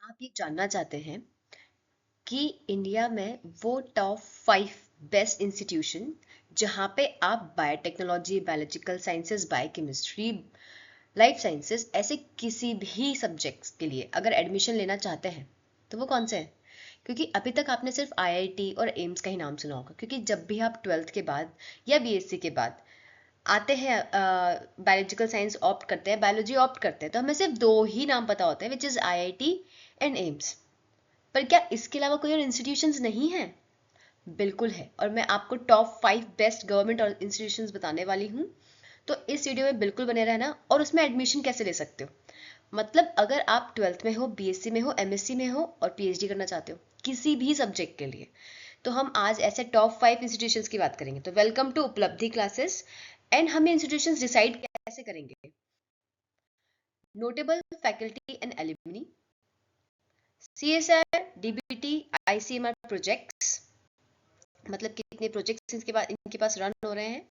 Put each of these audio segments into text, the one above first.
आप ये जानना चाहते हैं कि इंडिया में वो टॉप 5 बेस्ट इंस्टीट्यूशन जहाँ पे आप biotechnology, biological sciences, biochemistry, life sciences ऐसे किसी भी सब्जेक्ट्स के लिए अगर एडमिशन लेना चाहते हैं तो वो कौन से हैं? क्योंकि अभी तक आपने सिर्फ आईआईटी और एम्स का ही नाम सुना होगा, क्योंकि जब भी आप 12th के बाद या बीएससी के बाद आते हैं, बायोलॉजिकल साइंस ऑप्ट करते हैं, बायोलॉजी ऑप्ट करते हैं, तो हमें सिर्फ दो ही नाम पता होते हैं, विच इज़ आईआईटी एंड एम्स। पर क्या इसके अलावा कोई और इंस्टीट्यूशंस नहीं है? बिल्कुल है, और मैं आपको टॉप 5 बेस्ट गवर्नमेंट और इंस्टीट्यूशंस बताने वाली हूँ। तो इस वीडियो में बिल्कुल बने रहना। और उसमें एडमिशन कैसे ले सकते हो, मतलब अगर आप 12th में हो, बीएससी में हो, एमएससी में हो और पीएचडी करना चाहते हो किसी भी सब्जेक्ट के लिए, तो हम आज ऐसे टॉप 5 इंस्टीट्यूशंस की बात करेंगे। तो वेलकम टू उपलब्धि क्लासेस। एंड हम इंस्टीट्यूशंस डिसाइड कैसे करेंगे? Notable faculty and alumni, CSR, DBT, ICMR projects, मतलब कितने प्रोजेक्ट्स इनके पास रन हो रहे हैं।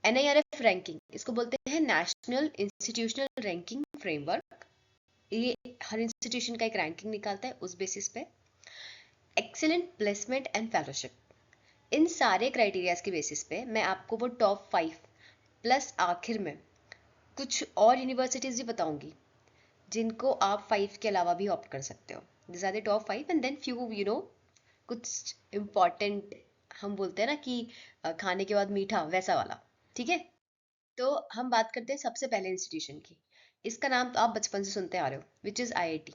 एनआईआरएफ रैंकिंग, इसको बोलते हैं नेशनल इंस्टीट्यूशनल रैंकिंग फ्रेमवर्क। ये हर इंस्टीट्यूशन का एक रैंकिंग निकालता है, उस बेसिस पे एक्सीलेंट प्लेसमेंट एंड फेलोशिप। इन सारे क्राइटेरियाज के बेसिस पे मैं आपको वो टॉप 5 प्लस आखिर में कुछ और यूनिवर्सिटीज भी बताऊंगी जिनको आप 5 के अलावा भी ऑप्ट कर सकते हो। This are the top 5 and then few कुछ इम्पोर्टेंट, हम बोलते हैं ना कि खाने के बाद मीठा, वैसा वाला। ठीक है, तो हम बात करते हैं सबसे पहले इंस्टीट्यूशन की। इसका नाम तो आप बचपन से सुनते आ रहे हो, which is IIT.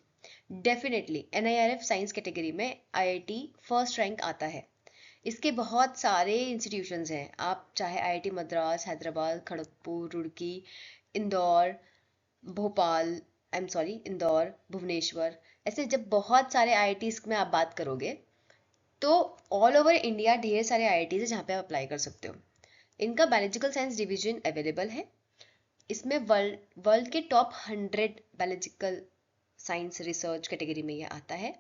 Definitely NIRF science category में आईआईटी फर्स्ट रैंक आता है। इसके बहुत सारे इंस्टीट्यूशंस हैं, आप चाहे IIT Madras, Hyderabad, Kharagpur, Roorkee, Indore, Bhopal, I am sorry, Indore, Bhubaneswar, ऐसे जब बहुत सारे आईआईटीज में आप बात करोगे तो ऑल ओवर इंडिया ढेर सारे आईआईटीज है जहाँ पे आप अप्लाई कर सकते हो। इनका बायोलॉजिकल साइंस डिवीजन अवेलेबल है। इसमें वर्ल्ड वर्ल्ड के top 100 biological science research category में ये आता है।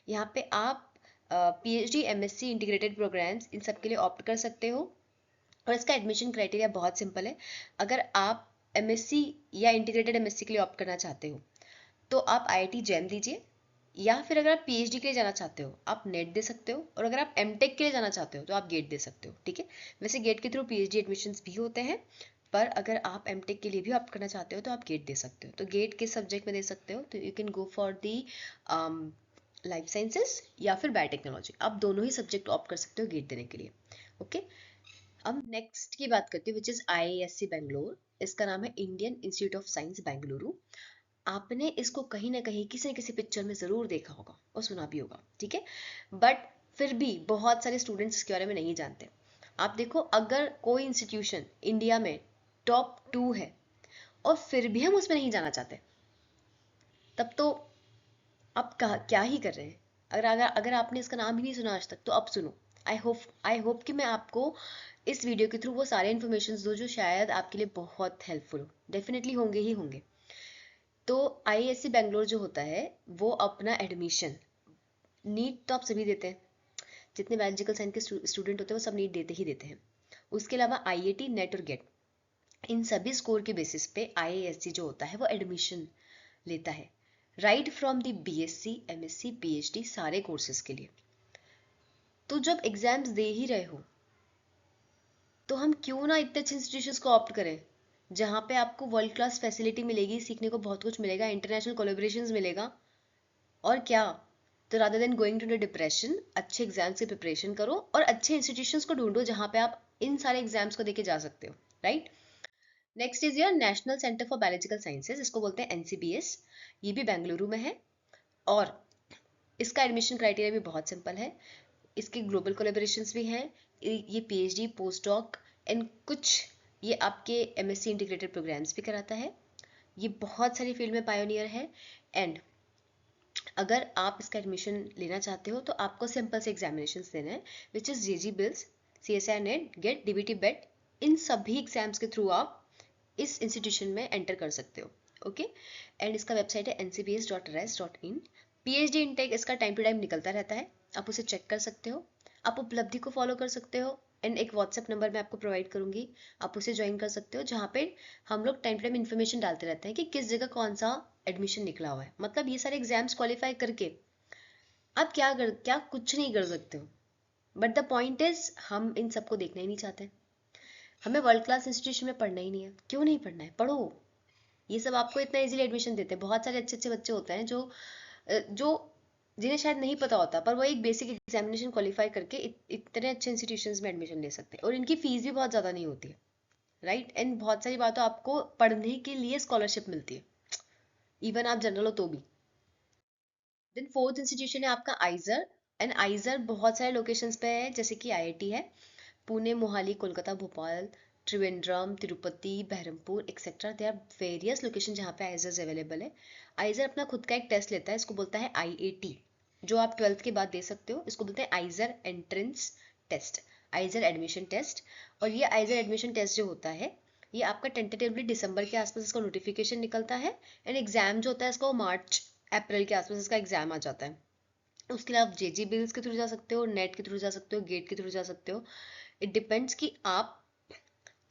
यहाँ पे आप पीएचडी, एमएससी, इंटीग्रेटेड प्रोग्राम्स, इन सब के लिए ऑप्ट कर सकते हो। और इसका एडमिशन क्राइटेरिया बहुत सिंपल है। अगर आप एमएससी या इंटीग्रेटेड एमएससी के लिए ऑप्ट करना चाहते हो तो आप आईआईटी जैम दीजिए, या फिर अगर आप पीएचडी के लिए जाना चाहते हो आप नेट दे सकते हो, और अगर आप एमटेक के लिए जाना चाहते हो तो आप गेट दे सकते हो। ठीक है, वैसे गेट के थ्रू पीएचडी एडमिशन्स भी होते हैं, पर अगर आप एमटेक के लिए भी ऑप्ट करना चाहते हो तो आप गेट दे सकते हो। तो गेट किस सब्जेक्ट में दे सकते हो? तो you can go for the life sciences या फिर बायोटेक्नोलॉजी, आप दोनों ही सब्जेक्ट ऑप्ट कर सकते हो गेट देने के लिए। ओके, अब नेक्स्ट की बात करते हैं, विच इज आईआईएससी बेंगलोर। इसका नाम है Indian institute of science Bengaluru. आपने इसको कहीं ना कहीं किसी न किसी पिक्चर में जरूर देखा होगा और सुना भी होगा। ठीक है, बट फिर भी बहुत सारे स्टूडेंट्स इसके बारे में नहीं जानते। आप देखो, अगर कोई इंस्टीट्यूशन इंडिया में टॉप 2 है और फिर भी हम उसमें नहीं जाना चाहते, तब तो आप क्या ही कर रहे हैं। अगर आपने इसका नाम ही नहीं सुना आज तक, तो अब सुनो। आई होप कि मैं आपको इस वीडियो के थ्रू वो सारे इन्फॉर्मेशन दो जो शायद आपके लिए बहुत हेल्पफुल हो। डेफिनेटली होंगे ही होंगे। तो आईआईएससी बेंगलोर जो होता है वो अपना एडमिशन, नीट तो आप सभी देते हैं, जितने बायोलॉजिकल साइंस के स्टूडेंट होते हैं वो सब नीट देते ही देते हैं। उसके अलावा आईआईटी, नेट और गेट, इन सभी स्कोर के बेसिस पे आईआईएससी जो होता है वो एडमिशन लेता है, right from the BSc, MSc, PhD सारे कोर्सेज के लिए। तो जब एग्जाम्स दे ही रहे हो तो हम क्यों ना इतने अच्छे इंस्टीट्यूशंस को ऑप्ट करें जहाँ पे आपको वर्ल्ड क्लास फैसिलिटी मिलेगी, सीखने को बहुत कुछ मिलेगा, इंटरनेशनल कोलेब्रेशंस मिलेगा, और क्या। तो rather than going to the depression, अच्छे एग्जाम्स की प्रिपरेशन करो और अच्छे इंस्टीट्यूशंस को ढूंढो जहाँ पे आप इन सारे एग्जाम्स को देके जा सकते हो। Right, next is your national centre for biological sciences, इसको बोलते हैं एनसीबीएस। ये भी बेंगलुरु में है, और इसका एडमिशन क्राइटेरिया भी बहुत सिंपल है। इसके ग्लोबल कोलेबोरेशंस भी हैं। ये पीएचडी, पोस्ट डॉक एंड कुछ ये आपके एमएससी इंटीग्रेटेड प्रोग्राम्स भी कराता है। ये बहुत सारी फील्ड में पायोनियर है। एंड अगर आप इसका एडमिशन लेना चाहते हो तो आपको सिंपल से एग्जामिनेशंस देना है, which is JGEEBILS, CSR NET, GATE, DBT BET. इन सभी एग्जाम्स के थ्रू आप इस इंस्टीट्यूशन में एंटर कर सकते हो। ओके, एंड इसका वेबसाइट है ncbs.res.in। पीएचडी इनटेक इसका टाइम टू टाइम निकलता रहता है, आप उसे चेक कर सकते हो। आप उपलब्धि को फॉलो कर सकते हो, एंड एक व्हाट्सएप नंबर मैं आपको प्रोवाइड करूंगी, आप उसे ज्वाइन कर सकते हो, जहाँ पे हम लोग टाइम टू टाइम इन्फॉर्मेशन डालते रहते हैं कि किस जगह कौन सा एडमिशन निकला हुआ है, मतलब ये सारे एग्जाम्स क्वालिफाई करके आप क्या कुछ नहीं कर सकते हो। बट द पॉइंट इज हम इन सबको देखना ही नहीं चाहते। हमें वर्ल्ड क्लास इंस्टीट्यूशन में पढ़ना ही नहीं है। क्यों नहीं पढ़ना है, पढ़ो। ये सब आपको इतना इजीली एडमिशन देते हैं। बहुत सारे अच्छे अच्छे बच्चे होते हैं जो जिन्हें शायद नहीं पता होता, पर वो एक बेसिक एग्जामिनेशन क्वालिफाई करके इतने अच्छे इंस्टीट्यूशंस में एडमिशन ले सकते हैं, और इनकी फीस भी बहुत ज़्यादा नहीं होती है, राइट। एंड बहुत सारी बातों आपको पढ़ने के लिए स्कॉलरशिप मिलती है, इवन आप जनरल हो तो भी। देन फोर्थ इंस्टीट्यूशन है आपका आइजर। एंड आइजर बहुत सारे लोकेशंस पे है, जैसे कि आईआईटी है Pune, Mohali, Kolkata, Bhopal, Trivandrum, Tirupati, Berhampur etcetera. They are various location जहाँ पे आइजर्स अवेलेबल है। आइजर अपना खुद का एक टेस्ट लेता है, इसको बोलता है आईएटी, जो आप 12th के बाद दे सकते हो। इसको बोलते हैं IISER entrance test, IISER admission test. और ये आइजर एडमिशन टेस्ट जो होता है, ये आपका टेंटेटिवली दिसंबर के आसपास इसका नोटिफिकेशन निकलता है। एंड एग्जाम जो होता है इसका मार्च अप्रैल के आसपास इसका एग्जाम आ जाता है। उसके लिए आप जेजी बिल्स के थ्रू जा सकते हो, नेट के थ्रू जा सकते हो, गेट के थ्रू जा सकते हो। इट डिपेंड्स कि आप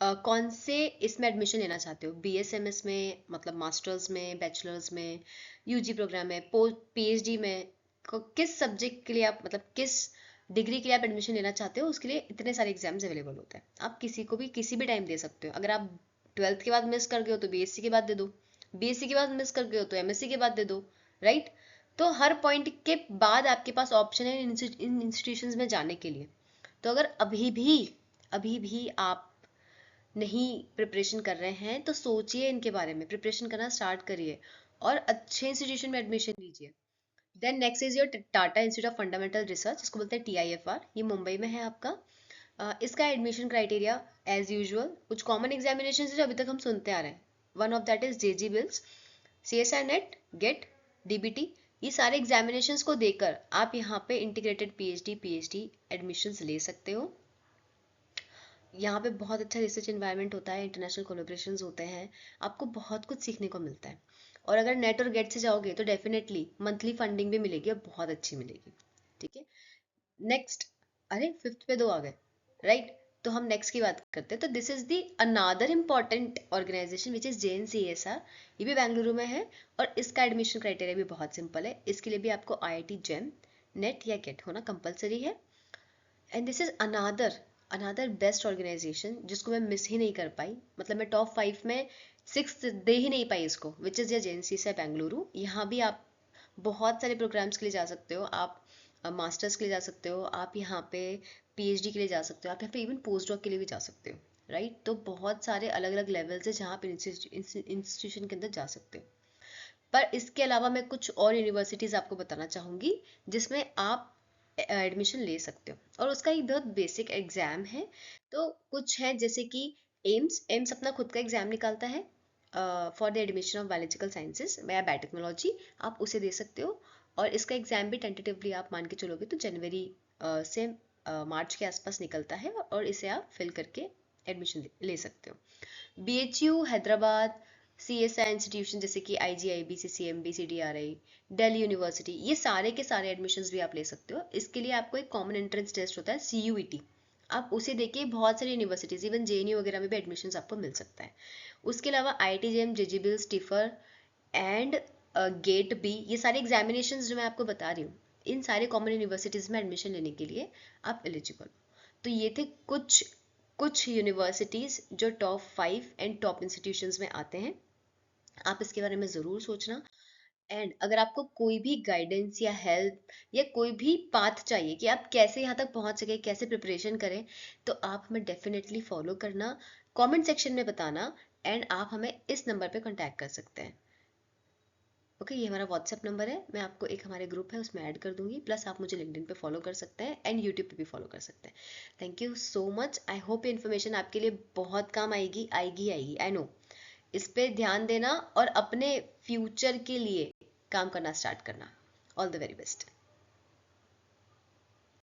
कौन से इसमें एडमिशन लेना चाहते हो। बीएसएमएस में, मतलब मास्टर्स में, बैचलर्स में, यूजी प्रोग्राम में, पीएचडी में, किस सब्जेक्ट के लिए आप, मतलब किस डिग्री के लिए आप एडमिशन लेना चाहते हो, उसके लिए इतने सारे एग्जाम्स अवेलेबल होते हैं। आप किसी को भी किसी भी टाइम दे सकते हो। अगर आप 12th के बाद मिस कर गए हो तो बीएससी के बाद दे दो, बीएससी के बाद मिस कर गए हो तो एमएससी के बाद दे दो, राइट। तो हर पॉइंट के बाद आपके पास ऑप्शन है इन इंस्टीट्यूशंस में जाने के लिए। तो अगर अभी भी आप नहीं प्रिपरेशन कर रहे हैं तो सोचिए इनके बारे में, प्रिपरेशन करना स्टार्ट करिए और अच्छे इंस्टीट्यूशन में एडमिशन लीजिए। Then next is your Tata Institute of Fundamental Research, इसको बोलते हैं टीआईएफआर। ये मुंबई में है आपका। इसका एडमिशन क्राइटेरिया एज यूजुअल कुछ कॉमन एग्जामिनेशन जो अभी तक हम सुनते आ रहे हैं। One of that is JGEEBILS, CSI NET, GATE, DBT. ये सारे एग्जामिनेशंस को देकर आप यहाँ पे इंटीग्रेटेड पीएचडी एडमिशंस ले सकते हो। यहाँ पे बहुत अच्छा रिसर्च एनवायरनमेंट होता है, इंटरनेशनल कोलैबोरेशंस होते हैं, आपको बहुत कुछ सीखने को मिलता है। और अगर नेट और गेट से जाओगे तो डेफिनेटली मंथली फंडिंग भी मिलेगी और बहुत अच्छी मिलेगी, ठीक है। नेक्स्ट, अरे फिफ्थ पे दो आ गए, राइट। तो हम नेक्स्ट की बात करते हैं। तो this is the another important organisation which is JNCSR। ये भी बेंगलुरु में है और इसका एडमिशन क्राइटेरिया भी बहुत सिंपल है। इसके लिए भी आपको IIT JEM, नेट या गेट होना कंपलसरी है। And this is another best organisation जिसको मैं मिस ही नहीं कर पाई, मतलब मैं टॉप 5 में 6th दे ही नहीं पाई इसको, विच इज़ या JNC से बेंगलुरु। यहाँ भी आप बहुत सारे प्रोग्राम्स के लिए जा सकते हो। आप मास्टर्स के लिए जा सकते हो, आप यहाँ पे PhD के लिए जा सकते हो, आप यहाँ पे इवन पोस्ट डॉक के लिए भी जा सकते हो, राइट। तो बहुत सारे अलग अलग लेवल्स है जहाँ आप इंस्टीट्यूशन के अंदर जा सकते हो। पर इसके अलावा मैं कुछ और यूनिवर्सिटीज़ आपको बताना चाहूँगी जिसमें आप एडमिशन ले सकते हो, और उसका एक बहुत बेसिक एग्जाम है। तो कुछ है जैसे कि एम्स अपना खुद का एग्जाम निकालता है for the admission of biological sciences या बायोटेक्नोलॉजी, आप उसे दे सकते हो। और इसका एग्जाम भी टेंटेटिवली आप मान के चलोगे तो जनवरी से मार्च के आसपास निकलता है, और इसे आप फिल करके एडमिशन ले सकते हो। BHU हैदराबाद, CSI इंस्टीट्यूशन जैसे कि IGIB, CCMB, CDRI, Delhi university, ये सारे के सारे एडमिशन्स भी आप ले सकते हो। इसके लिए आपको एक कॉमन एंट्रेंस टेस्ट होता है CUET, आप उसे देके बहुत सारी यूनिवर्सिटीज इवन JNU वगैरह में भी एडमिशन्स आपको मिल सकता है। उसके अलावा IIT JEM, JG BILS, TIFR and GATE B, ये सारे एग्जामिनेशंस जो मैं आपको बता रही हूँ, इन सारे कॉमन यूनिवर्सिटीज में एडमिशन लेने के लिए आप एलिजिबल हो। तो ये थे कुछ यूनिवर्सिटीज जो टॉप 5 एंड टॉप इंस्टीट्यूशंस में आते हैं। आप इसके बारे में ज़रूर सोचना। एंड अगर आपको कोई भी गाइडेंस या हेल्प या कोई भी पाथ चाहिए कि आप कैसे यहाँ तक पहुँच सके, कैसे प्रिपरेशन करें, तो आप हमें डेफिनेटली फॉलो करना, कमेंट सेक्शन में बताना। एंड आप हमें इस नंबर पे कांटेक्ट कर सकते हैं। ओके, ये हमारा व्हाट्सएप नंबर है, मैं आपको एक हमारे ग्रुप है उसमें ऐड कर दूंगी, प्लस आप मुझे लिंक्डइन पे फॉलो कर सकते हैं एंड यूट्यूब पे भी फॉलो कर सकते हैं। Thank you so much. I hope ये इन्फॉर्मेशन आपके लिए बहुत काम आएगी आई नो। इस पे ध्यान देना और अपने फ्यूचर के लिए काम करना स्टार्ट करना। All the very best.